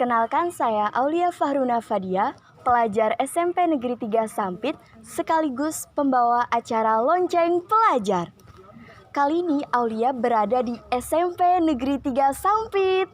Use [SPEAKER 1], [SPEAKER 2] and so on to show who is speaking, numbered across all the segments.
[SPEAKER 1] Perkenalkan saya Aulia Fahruna Fadia, pelajar SMP Negeri 3 Sampit, sekaligus pembawa acara Lonceng Pelajar. Kali ini Aulia berada di SMP Negeri 3 Sampit.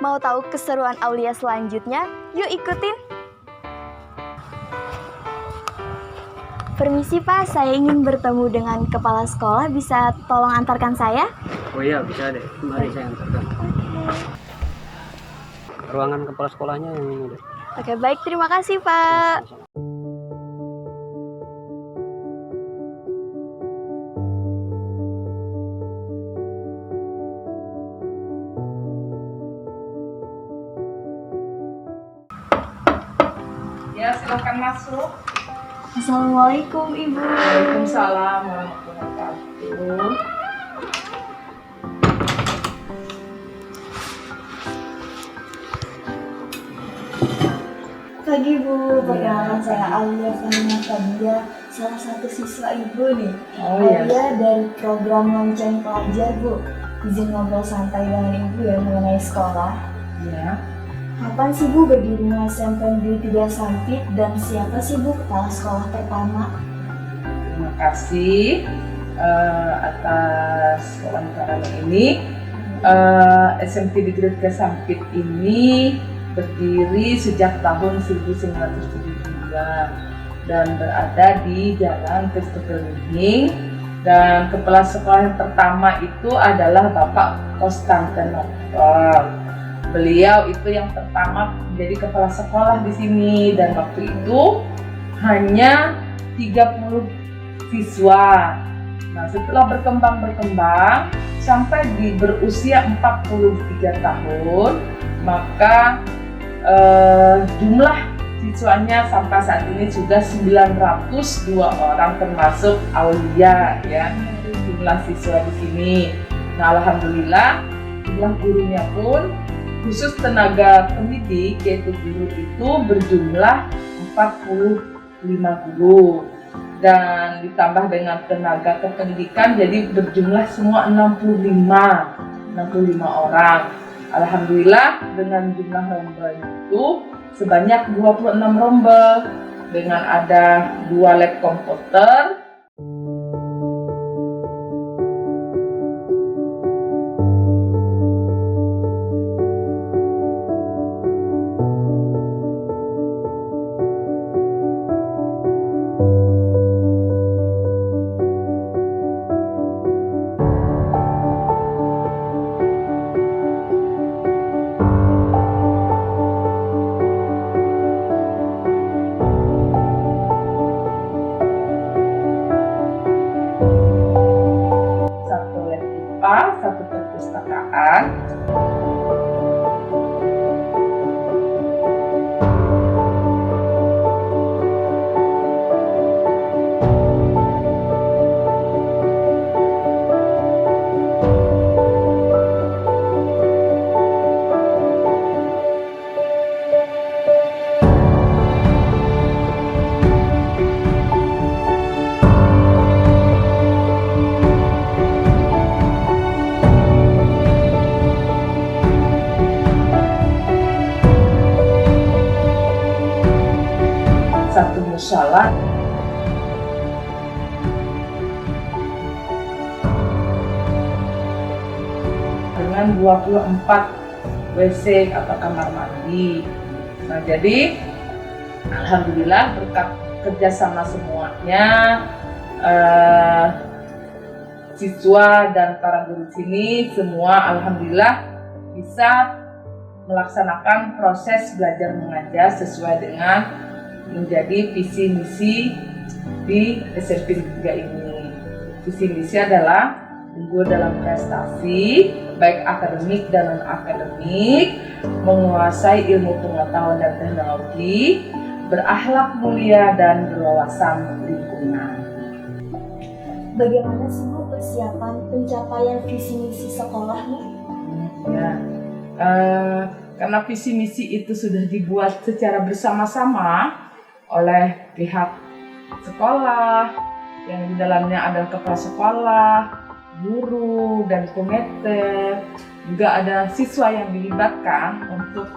[SPEAKER 1] Mau tahu keseruan Aulia selanjutnya? Yuk ikutin! Permisi Pak, saya ingin bertemu dengan kepala sekolah, bisa tolong antarkan saya?
[SPEAKER 2] Oh iya, bisa deh. Mari saya antarkan. Ruangan kepala sekolahnya yang ini deh.
[SPEAKER 1] Oke, baik. Terima kasih Pak.
[SPEAKER 3] Ya, silahkan masuk.
[SPEAKER 1] Assalamualaikum Ibu.
[SPEAKER 3] Waalaikumsalam warahmatullahi wabarakatuh.
[SPEAKER 1] Pagi Bu, perkenalkan saya Aulia Fahruna Fadia, salah satu siswa Ibu nih. Aulia dari program Lonceng Pelajar Bu. Izin ngobrol santai dengan Ibu ya mengenai sekolah.
[SPEAKER 3] Ya.
[SPEAKER 1] Kapan sih Bu berdirinya SMP Negeri 3 Sampit dan siapa sih Bu kepala sekolah pertama?
[SPEAKER 3] Terima kasih atas wawancaranya ini. SMP Negeri 3 Sampit ini berdiri sejak tahun 1973 dan berada di Jalan Christopher Winding, dan kepala sekolah yang pertama itu adalah Bapak Konstantinopol. Beliau itu yang pertama menjadi kepala sekolah di sini, dan waktu itu hanya 30 siswa. Nah, setelah berkembang sampai berusia 43 tahun, maka jumlah siswanya sampai saat ini sudah 902 orang, termasuk Aulia ya, jumlah siswa di sini. Nah, alhamdulillah jumlah gurunya pun, khusus tenaga pendidik yaitu guru itu berjumlah 45 guru, dan ditambah dengan tenaga kependidikan jadi berjumlah semua 65 orang. Alhamdulillah dengan jumlah rombel itu sebanyak 26 rombel dengan ada 2 lab komputer. musola dengan 24 WC atau kamar mandi. Nah, jadi alhamdulillah berkat kerjasama semuanya, siswa dan para guru sini semua alhamdulillah bisa melaksanakan proses belajar mengajar sesuai dengan menjadi visi misi di SMP 3 ini. Visi misi adalah unggul dalam prestasi baik akademik dan non akademik, menguasai ilmu pengetahuan dan teknologi, berakhlak mulia dan berwawasan lingkungan.
[SPEAKER 1] Bagaimana sih Bu persiapan pencapaian visi misi sekolah nih?
[SPEAKER 3] Ya, karena visi misi itu sudah dibuat secara bersama-sama oleh pihak sekolah, yang di dalamnya ada kepala sekolah, guru, dan komite, juga ada siswa yang dilibatkan untuk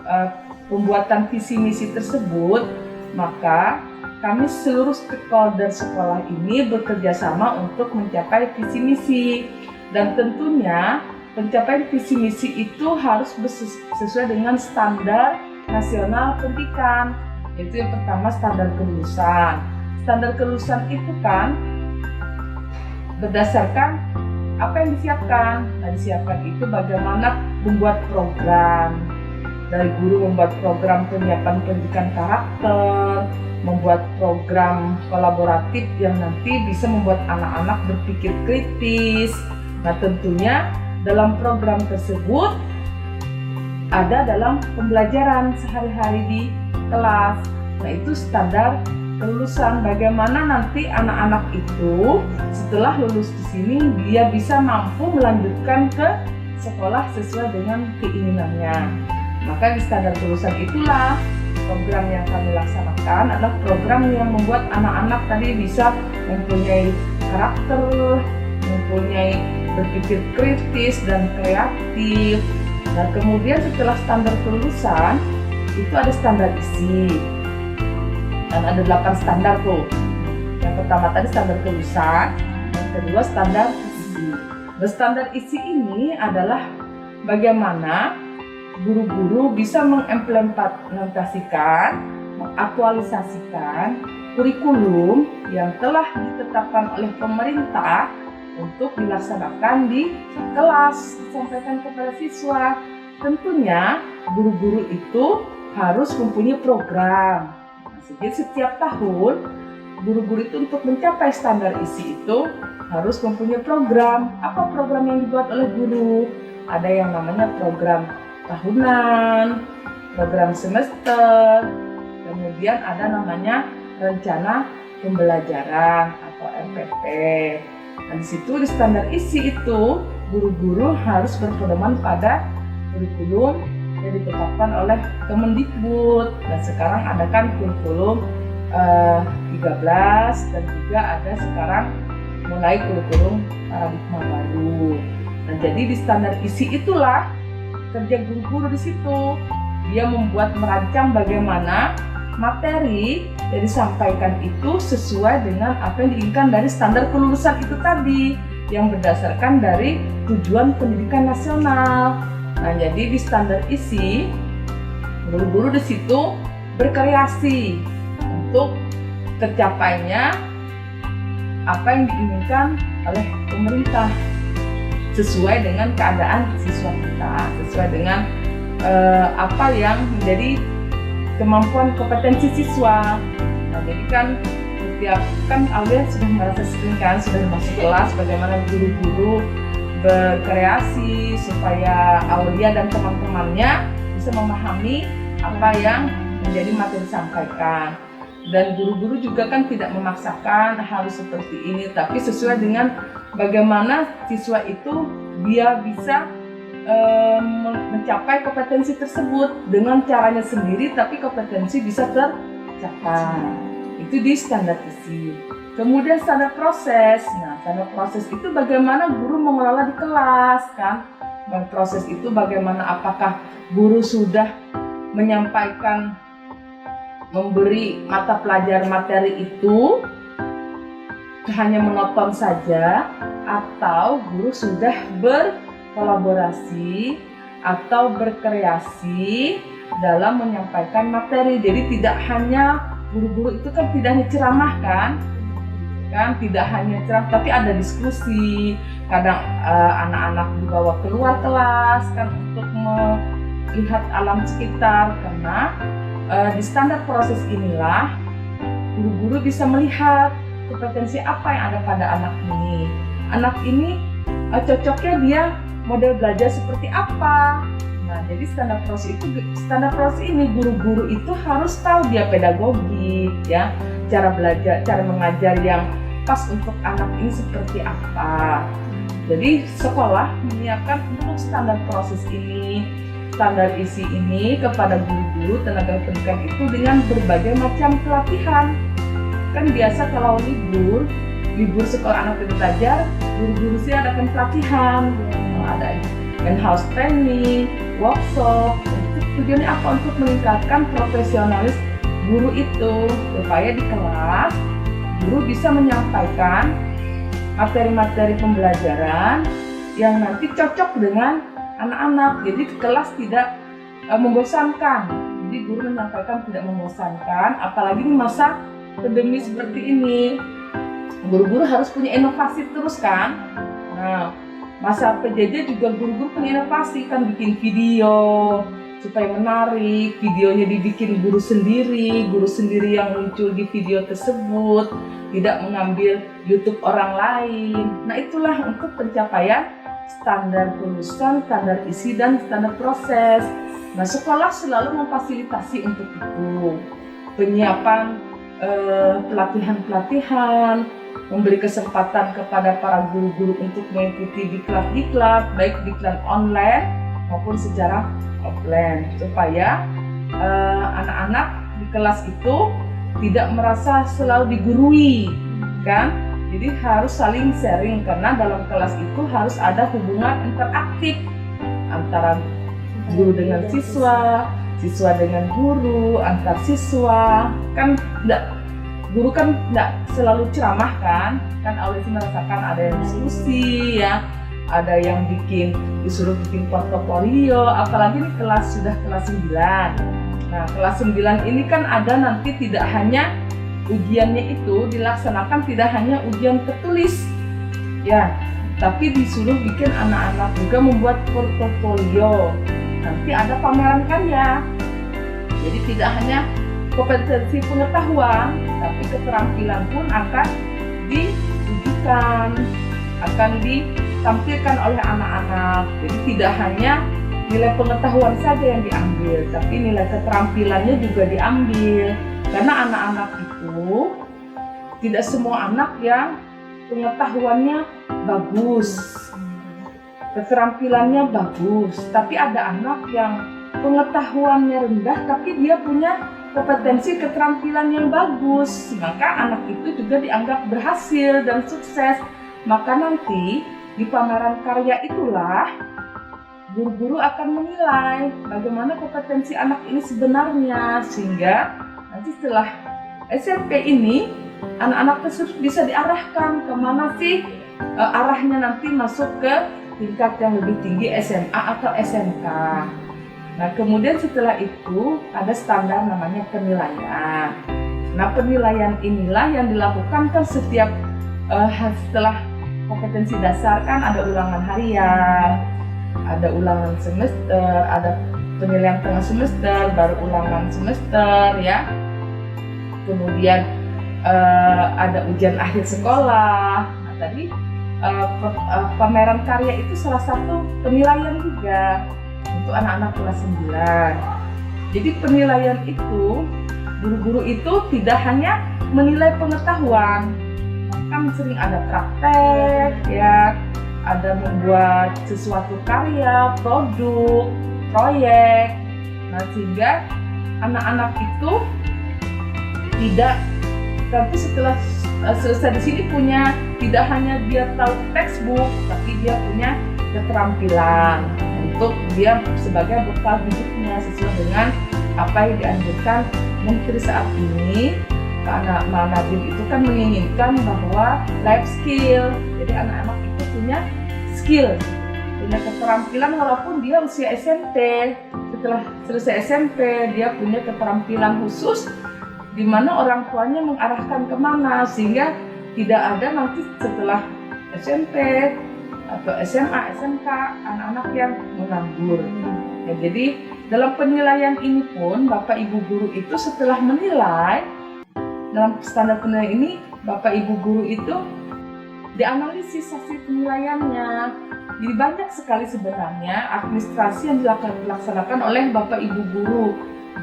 [SPEAKER 3] pembuatan visi misi tersebut, maka kami seluruh stakeholder sekolah ini bekerja sama untuk mencapai visi misi. Dan tentunya pencapaian visi misi itu harus sesuai dengan standar nasional pendidikan, yaitu yang pertama standar kelulusan. Standar kelulusan itu kan berdasarkan apa yang disiapkan. Nah, disiapkan itu bagaimana membuat program, dari guru membuat program penyiapan pendidikan karakter, membuat program kolaboratif yang nanti bisa membuat anak-anak berpikir kritis. Nah, tentunya dalam program tersebut ada dalam pembelajaran sehari-hari di kelas. Nah, itu standar kelulusan, bagaimana nanti anak-anak itu setelah lulus di sini dia bisa mampu melanjutkan ke sekolah sesuai dengan keinginannya. Maka di standar kelulusan itulah program yang kami laksanakan adalah program yang membuat anak-anak tadi bisa mempunyai karakter, mempunyai berpikir kritis dan kreatif. Nah, kemudian setelah standar kelulusan itu ada standar isi. Dan ada 8 standar tuh. Yang pertama tadi standar kelulusan, yang kedua standar isi. Nah, standar isi ini adalah bagaimana guru-guru bisa mengimplementasikan, mengaktualisasikan kurikulum yang telah ditetapkan oleh pemerintah untuk dilaksanakan di kelas, disampaikan kepada siswa. Tentunya guru-guru itu harus mempunyai program. Jadi setiap tahun guru-guru itu untuk mencapai standar isi itu harus mempunyai program. Apa program yang dibuat oleh guru? Ada yang namanya program tahunan, program semester, kemudian ada namanya rencana pembelajaran atau RPP. Nah, di situ di standar isi itu guru-guru harus berpedoman pada kurikulum yang ditetapkan oleh Kemendikbud. Dan sekarang ada kan kurikulum 13 dan juga ada sekarang mulai kurikulum paradigma baru. Nah, jadi di standar isi itulah kerja guru-guru di situ. Dia membuat merancang bagaimana materi yang disampaikan itu sesuai dengan apa yang diinginkan dari standar kelulusan itu tadi, yang berdasarkan dari tujuan pendidikan nasional. Nah, jadi di standar isi guru-guru di situ berkreasi untuk tercapainya apa yang diinginkan oleh pemerintah sesuai dengan keadaan siswa kita, sesuai dengan apa yang menjadi kemampuan kompetensi siswa. Nah, jadi kan setiap kan Aulia sudah merasa sering kan sudah masuk kelas, bagaimana guru-guru berkreasi supaya Aulia dan teman-temannya bisa memahami apa yang menjadi materi disampaikan. Dan guru-guru juga kan tidak memaksakan harus seperti ini, tapi sesuai dengan bagaimana siswa itu dia bisa mencapai kompetensi tersebut dengan caranya sendiri, tapi kompetensi bisa tercapai. Itu di standar isi. Kemudian standar proses. Nah, standar proses itu bagaimana guru mengelola di kelas kan. Dan proses itu bagaimana, apakah guru sudah menyampaikan memberi mata pelajaran materi itu hanya menonton saja, atau guru sudah berkolaborasi atau berkreasi dalam menyampaikan materi. Jadi tidak hanya guru-guru itu kan tidak hanya ceramah kan tidak hanya ceramah, tapi ada diskusi. Kadang anak-anak dibawa keluar kelas kan untuk melihat alam sekitar, karena di standar proses inilah guru-guru bisa melihat kompetensi apa yang ada pada anak ini. Anak ini cocoknya dia model belajar seperti apa. Nah, jadi standar proses ini guru-guru itu harus tahu dia pedagogik ya, cara belajar, cara mengajar yang pas untuk anak ini seperti apa. Jadi sekolah menyiapkan untuk standar proses ini, standar isi ini kepada guru-guru tenaga pendidikan itu dengan berbagai macam pelatihan. Kan biasa kalau libur sekolah anak belajar, guru-guru sih adakan pelatihan, ada in-house training, workshop. Tujuannya apa? Untuk meningkatkan profesionalis guru itu, supaya di kelas guru bisa menyampaikan materi-materi pembelajaran yang nanti cocok dengan anak-anak. Jadi kelas tidak membosankan. Jadi guru menyampaikan tidak membosankan, apalagi di masa pandemi seperti ini. Guru-guru harus punya inovasi terus kan. Nah, masa PJJ juga guru-guru punya inovasi kan, bikin video supaya menarik, videonya dibikin guru sendiri yang muncul di video tersebut, tidak mengambil YouTube orang lain. Nah, itulah untuk pencapaian standar kelulusan, standar isi, dan standar proses. Nah, sekolah selalu memfasilitasi untuk itu. Penyiapan pelatihan-pelatihan, memberi kesempatan kepada para guru-guru untuk mengikuti diklat-diklat, baik diklat online maupun secara offline, supaya anak-anak di kelas itu tidak merasa selalu digurui, kan? Jadi harus saling sharing, karena dalam kelas itu harus ada hubungan interaktif antara guru dengan siswa, siswa dengan guru, antar siswa. Kan guru kan tidak selalu ceramah kan Aulisi merasakan ada yang diskusi ya, ada yang disuruh bikin portofolio, apalagi ini sudah kelas 9. Nah, kelas 9 ini kan ada nanti tidak hanya ujiannya itu dilaksanakan, tidak hanya ujian tertulis ya, tapi disuruh bikin anak-anak juga membuat portofolio. Nanti ada pameran karya. Jadi tidak hanya kompetensi pengetahuan, tapi keterampilan pun akan ditunjukkan, akan ditampilkan oleh anak-anak. Jadi tidak hanya nilai pengetahuan saja yang diambil, tapi nilai keterampilannya juga diambil. Karena anak-anak itu tidak semua anak yang pengetahuannya bagus, keterampilannya bagus, tapi ada anak yang pengetahuannya rendah tapi dia punya kompetensi keterampilan yang bagus, maka anak itu juga dianggap berhasil dan sukses. Maka nanti di pameran karya itulah guru-guru akan menilai bagaimana kompetensi anak ini sebenarnya, sehingga nanti setelah SMP ini anak-anak tersebut bisa diarahkan kemana sih arahnya nanti masuk ke tingkat yang lebih tinggi, SMA atau SMK. Nah, kemudian setelah itu ada standar namanya penilaian. Nah, penilaian inilah yang dilakukan kan setiap setelah kompetensi dasar kan ada ulangan harian, ada ulangan semester, ada penilaian tengah semester, baru ulangan semester ya. Kemudian ada ujian akhir sekolah. Nah, tadi pameran karya itu salah satu penilaian juga untuk anak-anak kelas 9. Jadi penilaian itu, guru-guru itu tidak hanya menilai pengetahuan, kan sering ada praktek ya, ada membuat sesuatu karya, produk, proyek. Nah, sehingga anak-anak itu tidak tapi setelah selesai di sini punya, tidak hanya dia tahu textbook, tapi dia punya keterampilan untuk dia sebagai bekal hidupnya sesuai dengan apa yang dianjurkan menteri saat ini, anak Nadiem itu kan menginginkan bahwa life skill, jadi anak-anak itu punya skill, punya keterampilan walaupun dia usia SMP. Setelah selesai SMP dia punya keterampilan khusus di mana orang tuanya mengarahkan kemana, sehingga tidak ada nanti setelah SMP atau SMA, SMK anak-anak yang menganggur. Ya, jadi dalam penilaian ini pun Bapak Ibu guru itu setelah menilai, dalam standar penilaian ini Bapak Ibu guru itu dianalisis hasil penilaiannya. Jadi banyak sekali sebenarnya administrasi yang dilaksanakan oleh Bapak Ibu guru.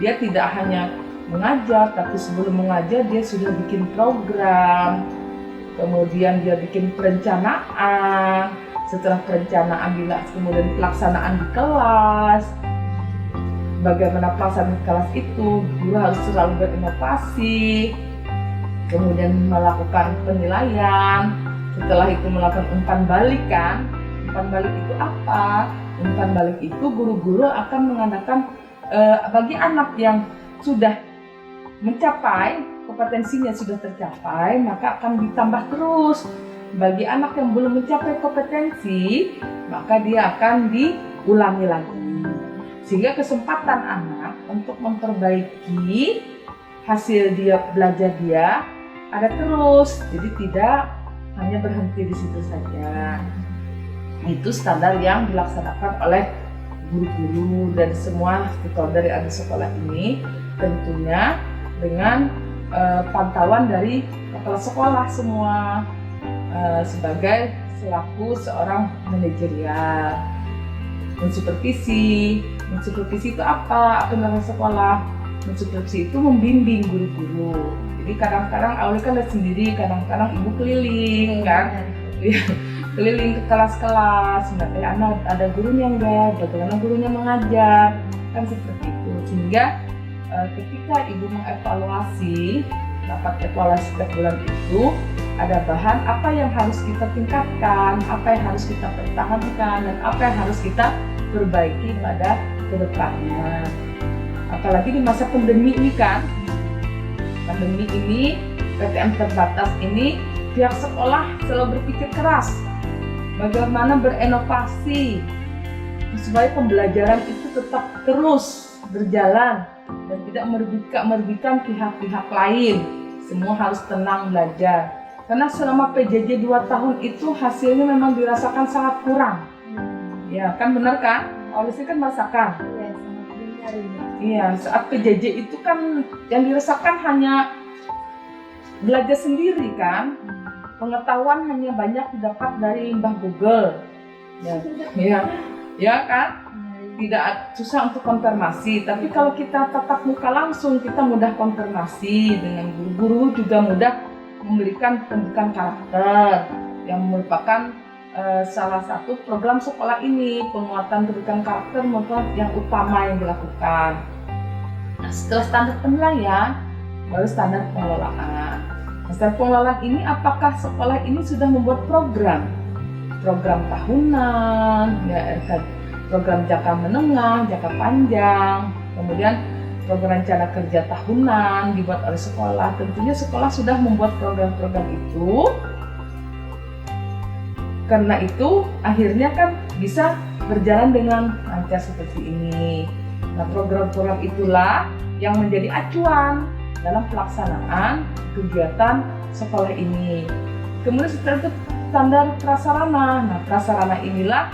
[SPEAKER 3] Dia tidak hanya mengajar, tapi sebelum mengajar dia sudah bikin program, kemudian dia bikin perencanaan, setelah perencanaan kemudian pelaksanaan di kelas. Bagaimana pelaksanaan di kelas itu, guru harus selalu berinovasi, kemudian melakukan penilaian, setelah itu melakukan umpan balik kan. Umpan balik itu apa? Umpan balik itu guru-guru akan mengadakan bagi anak yang sudah mencapai kompetensinya sudah tercapai, maka akan ditambah terus. Bagi anak yang belum mencapai kompetensi, maka dia akan diulangi lagi. Sehingga kesempatan anak untuk memperbaiki hasil dia belajar dia ada terus. Jadi tidak hanya berhenti di situ saja. Itu standar yang dilaksanakan oleh guru-guru dan semua stakeholder yang ada di sekolah ini, tentunya dengan pantauan dari kepala sekolah semua sebagai selaku seorang manajerial. Mensupervisi itu apa dalam sekolah? Mensupervisi itu membimbing guru-guru. Jadi kadang-kadang Auli kan lihat sendiri, kadang-kadang ibu keliling kan, keliling ke kelas-kelas, anak ada gurunya enggak, bagaimana gurunya mengajar, kan seperti itu. Sehingga ketika ibu mengevaluasi, dapat evaluasi setiap bulan itu, ada bahan apa yang harus kita tingkatkan, apa yang harus kita pertahankan, dan apa yang harus kita perbaiki pada kedepannya. Apalagi di masa pandemi ini kan, pandemi ini, PTM terbatas ini, pihak sekolah selalu berpikir keras bagaimana berinovasi supaya pembelajaran itu tetap terus berjalan dan tidak merugikan pihak-pihak lain. Semua harus tenang belajar. Karena selama PJJ 2 tahun itu hasilnya memang dirasakan sangat kurang. Ya kan, benar kan? Polisi kan merasakan.
[SPEAKER 1] Iya, sangat benar ini.
[SPEAKER 3] Iya, saat PJJ itu kan yang dirasakan hanya belajar sendiri kan. Pengetahuan hanya banyak didapat dari Mbah Google. Ya kan? Tidak susah untuk konfirmasi, tapi kalau kita tatap muka langsung kita mudah konfirmasi dengan guru-guru, juga mudah memberikan pendidikan karakter yang merupakan salah satu program sekolah ini. Penguatan pendidikan karakter merupakan yang utama yang dilakukan. Nah, setelah standar penilaian baru standar pengelolaan. Standar pengelolaan ini apakah sekolah ini sudah membuat program tahunan, ya, program jangka menengah, jangka panjang, kemudian program rencana kerja tahunan dibuat oleh sekolah. Tentunya sekolah sudah membuat program-program itu. Karena itu akhirnya kan bisa berjalan dengan lancar seperti ini. Nah, program-program itulah yang menjadi acuan dalam pelaksanaan kegiatan sekolah ini. Kemudian setelah itu standar prasarana. Nah, prasarana inilah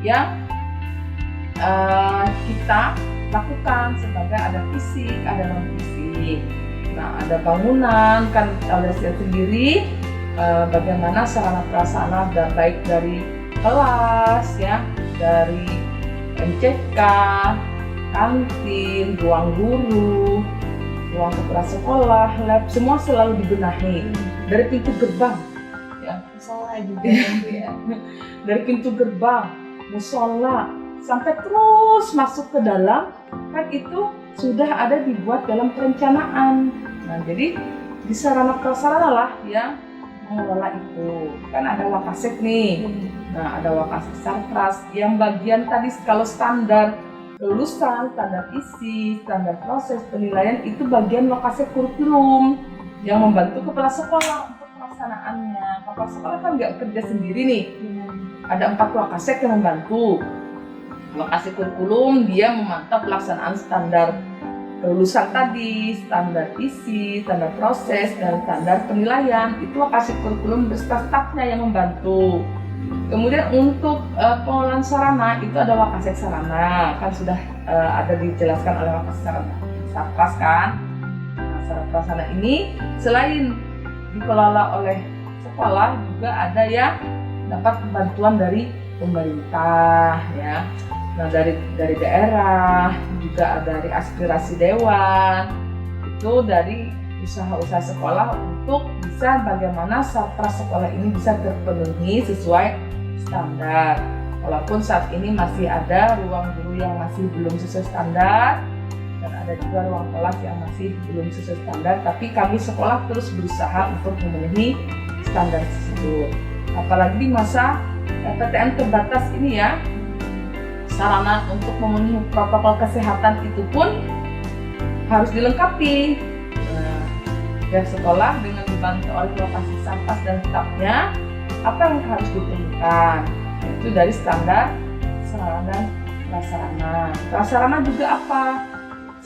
[SPEAKER 3] yang kita lakukan sebagai ada fisik, ada non fisik. Nah, ada bangunan kan kita lihat sendiri bagaimana sarana prasarana dan baik dari kelas ya, dari MCK, kantin, ruang guru, ruang kepala sekolah, lab, semua selalu dibenahi dari pintu gerbang ya.
[SPEAKER 1] Musola juga ya.
[SPEAKER 3] Dari pintu gerbang, musola sampai terus masuk ke dalam, kan itu sudah ada dibuat dalam perencanaan. Nah, jadi di sarana prasarana lah yang mengelola itu. Kan ada Wakasek nih. Nah, ada Wakasek Sarpras yang bagian tadi kalau standar kelulusan, standar isi, standar proses, penilaian itu bagian lokasi kurikulum yang membantu kepala sekolah untuk pelaksanaannya. Kepala sekolah kan nggak kerja sendiri nih, ada 4 wakasek yang membantu. Lokasi kurikulum dia memantau pelaksanaan standar kelulusan tadi, standar isi, standar proses, dan standar penilaian. Itu lokasi kurikulum beserta stafnya yang membantu. Kemudian untuk pengelolaan sarana itu ada wakasek sarana, kan sudah ada dijelaskan oleh wakasek sarana Satpas kan. Nah, sarana prasarana ini selain dikelola oleh sekolah juga ada yang dapat bantuan dari pemerintah ya. Nah dari daerah juga dari aspirasi dewan itu dari usaha-usaha sekolah untuk bisa bagaimana sarpras sekolah ini bisa terpenuhi sesuai standar. Walaupun saat ini masih ada ruang guru yang masih belum sesuai standar dan ada juga ruang kelas yang masih belum sesuai standar, tapi kami sekolah terus berusaha untuk memenuhi standar tersebut. Apalagi di masa PTM terbatas ini ya, sarana untuk memenuhi protokol kesehatan itu pun harus dilengkapi. Pihak sekolah dengan dibantu oleh lokasi Satpas dan stafnya, apa yang harus diperlukan itu dari standar sarana dan prasarana. Prasarana juga apa?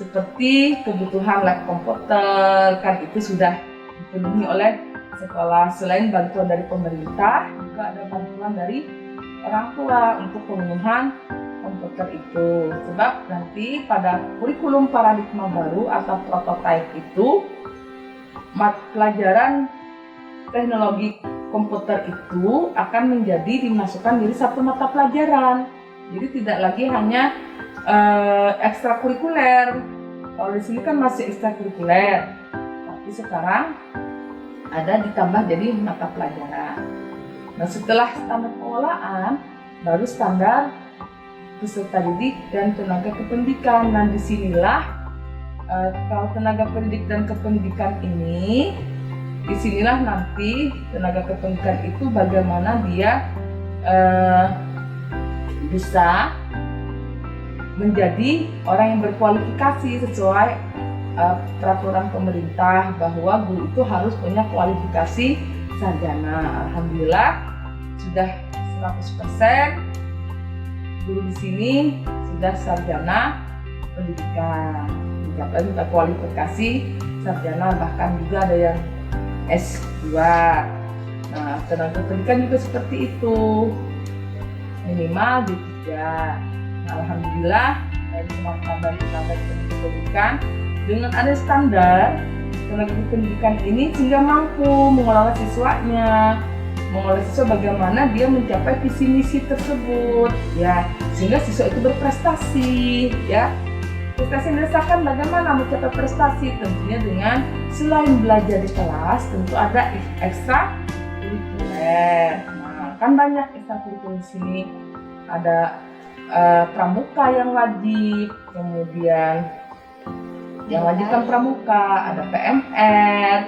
[SPEAKER 3] Seperti kebutuhan lab komputer, kan itu sudah dipenuhi oleh sekolah. Selain bantuan dari pemerintah, juga ada bantuan dari orang tua untuk pemenuhan komputer itu. Sebab nanti pada kurikulum paradigma baru atau prototipe itu, pelajaran teknologi komputer itu akan menjadi dimasukkan jadi satu mata pelajaran. Jadi tidak lagi hanya ekstrakurikuler. Kalau di sini kan masih ekstrakurikuler, tapi sekarang ada ditambah jadi mata pelajaran. Nah setelah standar pengelolaan, baru standar peserta didik dan tenaga kependidikan. Nah disinilah kalau tenaga pendidik dan kependidikan ini, disinilah nanti tenaga kependidikan itu bagaimana dia bisa menjadi orang yang berkualifikasi sesuai peraturan pemerintah bahwa guru itu harus punya kualifikasi sarjana. Alhamdulillah sudah 100% guru di sini sudah sarjana pendidikan, juga kualifikasi sarjana, bahkan juga ada yang S2. Nah, tenaga pendidikan juga seperti itu, minimal D3. Nah, alhamdulillah dari teman-teman tenaga pendidikan dengan ada standar tenaga pendidikan ini sehingga mampu mengelola siswanya, mengelola siswa bagaimana dia mencapai visi misi tersebut, ya, sehingga siswa itu berprestasi, ya. Prestasi yang dirasakan bagaimana mencapai prestasi, tentunya dengan selain belajar di kelas tentu ada ekstra kurikuler. Nah, kan banyak ekstra kurikuler di sini, ada pramuka yang wajib, kemudian yang wajib kan pramuka, ada PMR,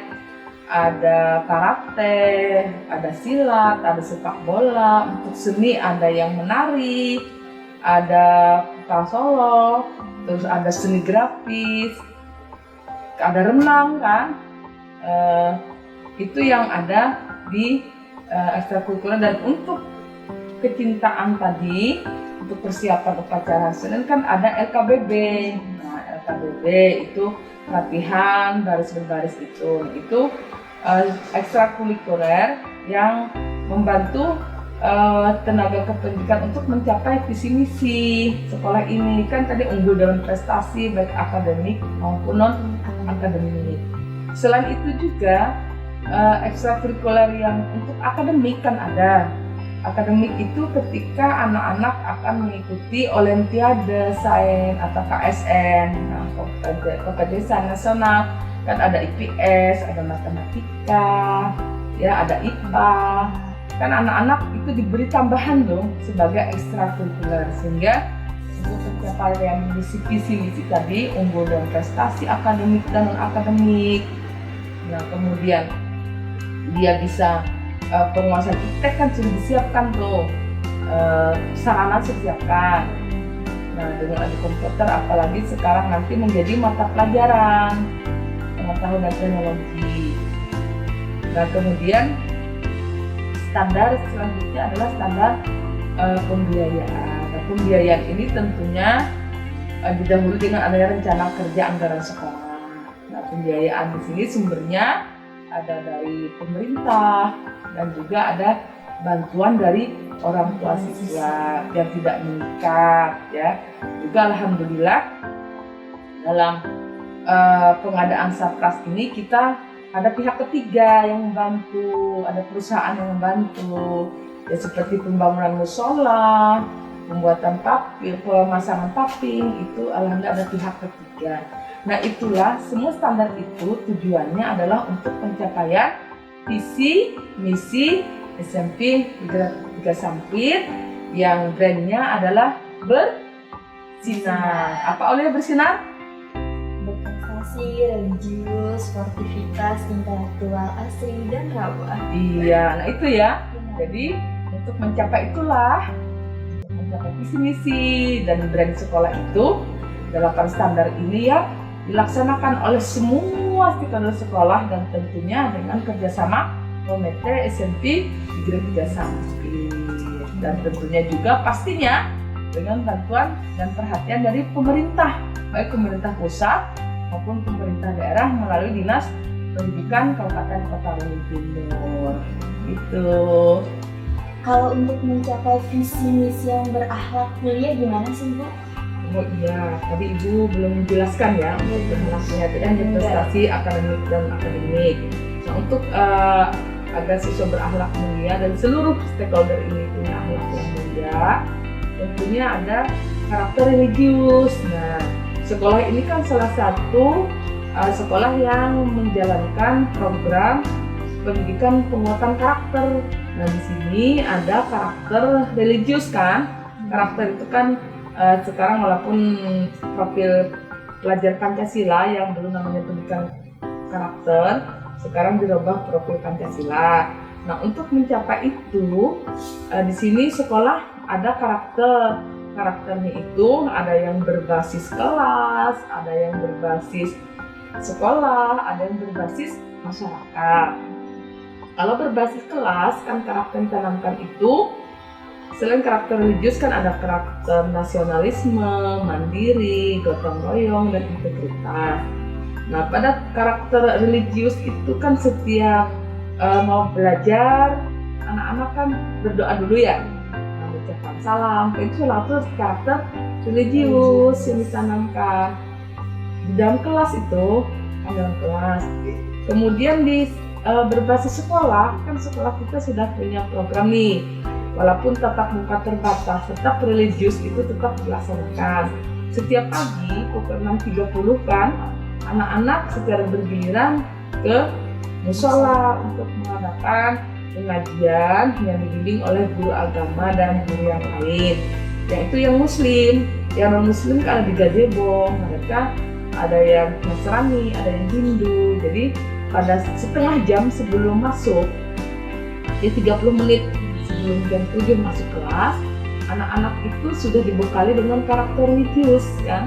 [SPEAKER 3] ada karate, ada silat, ada sepak bola. Untuk seni ada yang menari, ada putar solo, terus ada seni grafis, ada renang kan. Itu yang ada di ekstrakurikuler. Dan untuk kecintaan tadi, untuk persiapan upacara Senin kan ada LKBB. Nah, LKBB itu latihan baris berbaris itu ekstrakurikuler yang membantu tenaga kependidikan untuk mencapai visi misi sekolah ini. Kan tadi unggul dalam prestasi baik akademik maupun non akademik. Selain itu juga ekstrakurikuler yang untuk akademik kan ada. Akademik itu ketika anak-anak akan mengikuti Olimpiade Sains atau KSN, nah, kompetisi nasional, kan ada IPS, ada matematika, ya ada IPA. Kan anak-anak itu diberi tambahan dong sebagai ekstrakurikuler, sehingga untuk pencapaian visi misi tadi unggul dan prestasi akademik dan non akademik. Nah kemudian dia bisa penguasaan iptek kan sudah disiapkan tuh, sarana sudah disiapkan. Nah, dengan ada komputer, apalagi sekarang nanti menjadi mata pelajaran pengetahuan dan teknologi. Nah, kemudian standar selanjutnya adalah standar pembiayaan. Nah, pembiayaan ini tentunya didahului dengan adanya rencana kerja anggaran sekolah. Nah, pembiayaan di sini sumbernya ada dari pemerintah dan juga ada bantuan dari orang tua siswa yang tidak mengikat, ya. Juga alhamdulillah dalam pengadaan Satkas ini kita ada pihak ketiga yang membantu, ada perusahaan yang membantu, ya seperti pembangunan musola, pembuatan taping, pemasangan taping, itu alhamdulillah ada pihak ketiga. Nah, itulah semua standar itu tujuannya adalah untuk pencapaian visi misi SMP Negeri 3 Sampit yang brandnya adalah bersinar. Apa oleh bersinar?
[SPEAKER 1] Berprestasi, religius, sportivitas, intelektual, asri, dan rawah.
[SPEAKER 3] Iya, nah itu ya. Jadi untuk mencapai itulah, untuk mencapai visi misi dan brand sekolah itu, 8 standar ini ya dilaksanakan oleh semua stakeholder sekolah dan tentunya dengan kerjasama Komite SMP Negeri 3 Sampit, dan tentunya juga pastinya dengan bantuan dan perhatian dari pemerintah, baik pemerintah pusat maupun pemerintah daerah melalui Dinas Pendidikan Kabupaten Kota Waringin Timur. Gitu.
[SPEAKER 1] Kalau untuk mencapai visi misi yang berakhlak mulia gimana sih, Bu?
[SPEAKER 3] Oh iya, tadi Ibu belum menjelaskan ya untuk berakhlaknya itu kan prestasi akademik dan akademik. Nah, untuk agar siswa berakhlak mulia dan seluruh stakeholder ini punya akhlak yang mulia, tentunya ada karakter religius. Nah, sekolah ini kan salah satu sekolah yang menjalankan program pendidikan penguatan karakter. Nah, di sini ada karakter religius kan. Karakter itu kan sekarang walaupun profil pelajar Pancasila yang dulu namanya pendidikan karakter, sekarang dirubah profil Pancasila. Nah, untuk mencapai itu, di sini sekolah ada karakter. Karakternya itu ada yang berbasis kelas, ada yang berbasis sekolah, ada yang berbasis masyarakat. Kalau berbasis kelas, kan karakter yang ditanamkan itu, selain karakter religius kan ada karakter nasionalisme, mandiri, gotong royong, dan integritas. Nah, pada karakter religius itu kan setiap mau belajar, anak-anak kan berdoa dulu ya, mengucapkan salam, itu salah satu karakter religius yang ditanamkan. Di dalam kelas itu, dalam kelas. Kemudian di berbasis sekolah, kan sekolah kita sudah punya program nih. Walaupun tatap muka terbatas, tetap religius itu tetap dilaksanakan. Setiap pagi pukul 6.30 kan, anak-anak secara bergiliran ke musola untuk mengadakan pengajian yang dibimbing oleh guru agama dan guru yang lain. Yaitu yang muslim, yang non muslim kan ada di gazebo, mereka ada yang Nasrani, ada yang Hindu. Jadi pada setengah jam sebelum masuk, ya 30 menit sebelum jam 7 masuk kelas, anak-anak itu sudah dibekali dengan karakter religius kan.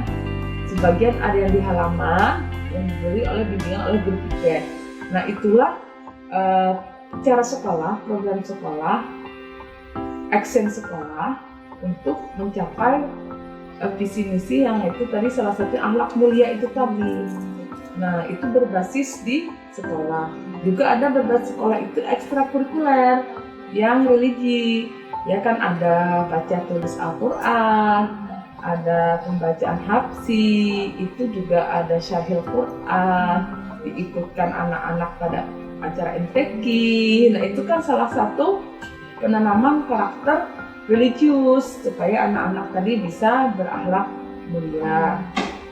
[SPEAKER 3] Sebagian ada yang di halaman yang diberi oleh bimbingan oleh guru piket. Nah, itulah cara sekolah, program sekolah, action sekolah untuk mencapai visi misi yang itu tadi salah satu akhlak mulia itu tadi. Nah, itu berbasis di sekolah. Juga ada berbasis sekolah itu ekstrakurikuler yang religi. Ya kan ada baca tulis Al-Quran, ada pembacaan hafsi, itu juga ada syahil Quran, diikutkan anak-anak pada acara MTQ. Nah, itu kan salah satu penanaman karakter religius supaya anak-anak tadi bisa berakhlak mulia.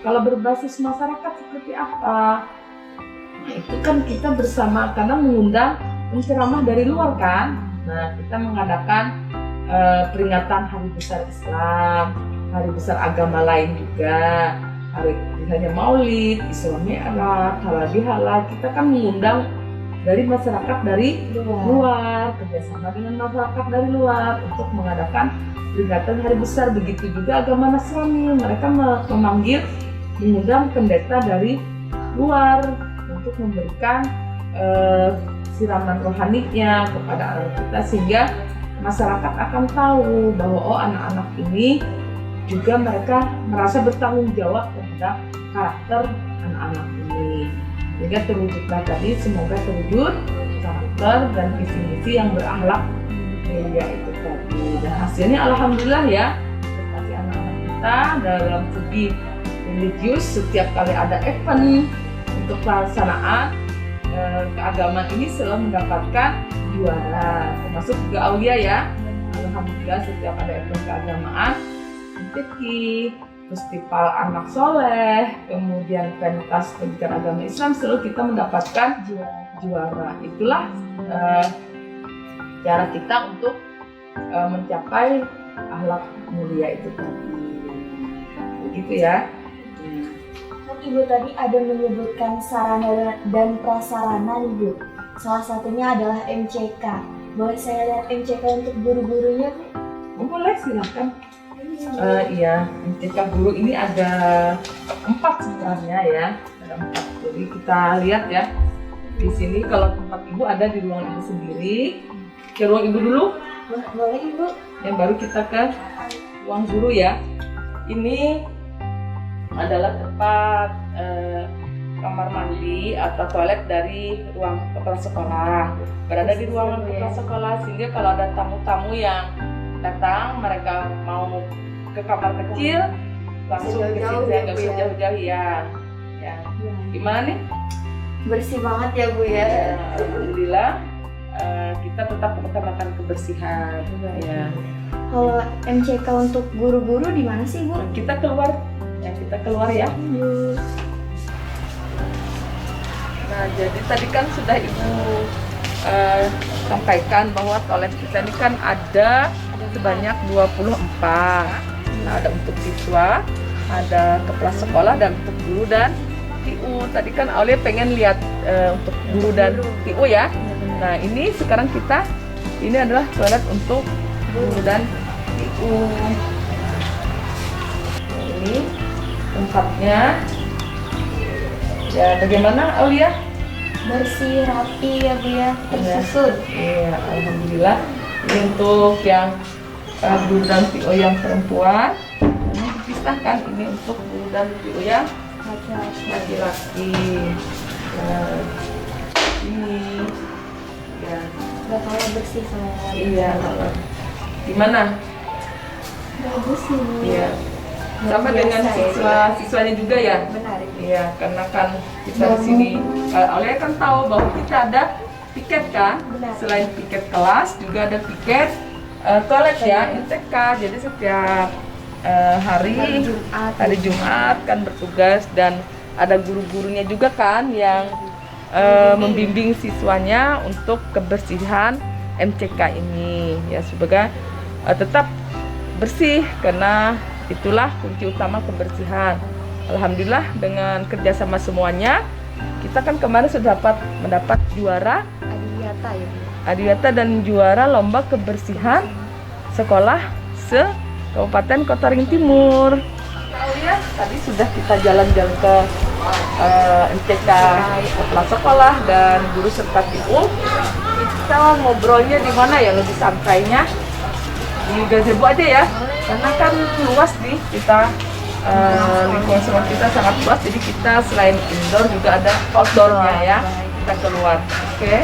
[SPEAKER 3] Kalau berbasis masyarakat seperti apa? Nah, itu kan kita bersama karena mengundang penceramah dari luar kan. Nah, kita mengadakan peringatan Hari Besar Islam, Hari Besar agama lain juga, hari misalnya Maulid, Isra Mi'raj, Halal Bihalal. Kita kan mengundang dari masyarakat dari luar, kerjasama dengan masyarakat dari luar untuk mengadakan peringatan hari besar. Begitu juga agama Nasrani, mereka mengundang pendeta dari luar untuk memberikan siraman rohaninya kepada anak kita, sehingga masyarakat akan tahu bahwa oh, anak-anak ini juga mereka merasa bertanggung jawab terhadap karakter anak-anak ini, sehingga terwujudlah tadi, semoga terwujud karakter dan visi misi yang berakhlak mulia itu tadi. Dan hasilnya alhamdulillah ya, prestasi anak-anak kita dalam segi religius, setiap kali ada event untuk pelaksanaan keagamaan ini selalu mendapatkan juara, termasuk juga Aulia ya. Alhamdulillah setiap ada event keagamaan, MTQ, festival anak soleh, kemudian pentas pendidikan agama Islam, selalu kita mendapatkan juara. Itulah cara kita untuk mencapai akhlak mulia itu tadi. Begitu ya.
[SPEAKER 1] Ibu tadi ada menyebutkan sarana dan prasarana nih Bu. Salah satunya adalah MCK. Boleh saya lihat MCK untuk guru-gurunya Bu?
[SPEAKER 3] Boleh, silakan. Iya, MCK guru ini ada 4 sebenarnya ya. Ada 4. Jadi kita lihat ya. Di sini kalau tempat ibu ada di ruang ibu sendiri. Ke ruang ibu dulu.
[SPEAKER 1] Boleh Ibu.
[SPEAKER 3] Yang baru kita ke ruang guru ya. Ini adalah tempat kamar mandi atau toilet dari ruang kepala sekolah, berada di ruangan kepala sekolah, sehingga kalau ada tamu-tamu yang datang, mereka mau ke kamar kecil langsung ke situ ya, nggak bisa jauh-jauh ya. Gimana nih?
[SPEAKER 1] Bersih banget ya Bu ya.
[SPEAKER 3] Alhamdulillah kita tetap mengutamakan kebersihan ya.
[SPEAKER 1] Kalau MCK untuk guru-guru di mana sih Bu?
[SPEAKER 3] Kita keluar ya. Nah, jadi tadi kan sudah Ibu sampaikan bahwa toilet kita ini kan ada sebanyak 24. Nah, ada untuk siswa, ada kepala sekolah, dan untuk guru dan TU. Tadi kan Aulia pengen lihat untuk guru dan TU ya. Nah, ini sekarang ini adalah toilet untuk guru dan TU. Ini tempatnya ya, bagaimana Aulia?
[SPEAKER 1] Bersih, rapi ya Bu ya, tersusun.
[SPEAKER 3] Iya, alhamdulillah. Ini untuk yang guru dan PO yang perempuan, ini dipisahkan. Ini untuk guru dan PO yang laki-laki. Nah, ini ya,
[SPEAKER 1] Gak kalah bersih sama yang lain.
[SPEAKER 3] iya. Gimana?
[SPEAKER 1] Bagus nih Bu.
[SPEAKER 3] Iya. Sama dengan siswanya juga ya.
[SPEAKER 1] Benar.
[SPEAKER 3] Iya, karena kan kita di sini, Aulia kan tahu bahwa kita ada piket kan.
[SPEAKER 1] Benar.
[SPEAKER 3] Selain piket kelas juga ada piket toilet ya, MTK. Jadi setiap hari Jumat kan bertugas, dan ada guru-gurunya juga kan yang membimbing siswanya untuk kebersihan MCK ini ya, sebagai tetap bersih, karena itulah kunci utama kebersihan. Alhamdulillah dengan kerjasama semuanya, kita kan kemarin sudah mendapat juara
[SPEAKER 1] Adiwiyata ya Bu.
[SPEAKER 3] Adiwiyata dan juara lomba kebersihan sekolah se-Kabupaten Kota Waringin Timur. Ya, tadi sudah kita jalan-jalan ke MCK, kepala sekolah dan guru serta TU. Kita ngobrolnya di mana ya lebih santainya? Di gazebo aja ya, karena kan luas nih kita, lingkungan sekolah kita sangat luas, jadi kita selain indoor juga ada outdoornya ya, kita keluar. Oke.